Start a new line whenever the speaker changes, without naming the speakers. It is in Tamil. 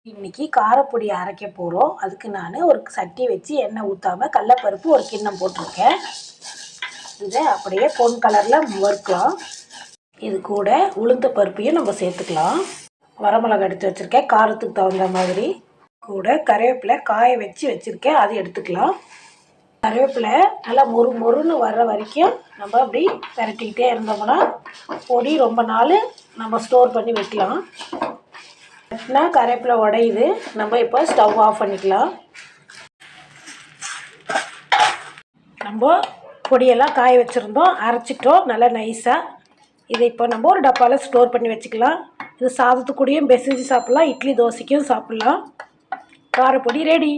இன்றைக்கி காரப்பொடி அரைக்க போகிறோம். அதுக்கு நான் ஒரு சட்டி வச்சு எண்ணெய் ஊற்றாமல் கடலப்பருப்பு ஒரு கிண்ணம் போட்டிருக்கேன். இதை அப்படியே பொன் கலரில் வறுக்கலாம். இது கூட உளுந்த பருப்பையும் நம்ம சேர்த்துக்கலாம். வரமிளகா எடுத்து வச்சுருக்கேன் காரத்துக்கு தகுந்த மாதிரி. கூட கருவேப்பிலை காய வச்சுருக்கேன், அது எடுத்துக்கலாம். கருவேப்பிலை நல்லா மொறுன்னு வர்ற வரைக்கும் நம்ம அப்படி பரட்டிக்கிட்டே இருந்தோம்னா பொடி ரொம்ப நாள் நம்ம ஸ்டோர் பண்ணி வைக்கலாம். கருவேப்பிலை உடையுது. நம்ம இப்போ ஸ்டவ் ஆஃப் பண்ணிக்கலாம். நம்ம பொடியெல்லாம் காய வச்சுருந்தோம், அரைச்சிட்டோம் நல்லா நைஸாக. இதை இப்போ நம்ம ஒரு டப்பாவில் ஸ்டோர் பண்ணி வச்சுக்கலாம். இது சாதத்துக்கூடையும் பெசஞ்சு சாப்பிட்லாம், இட்லி தோசைக்கும் சாப்பிட்லாம். காரப்பொடி ரெடி.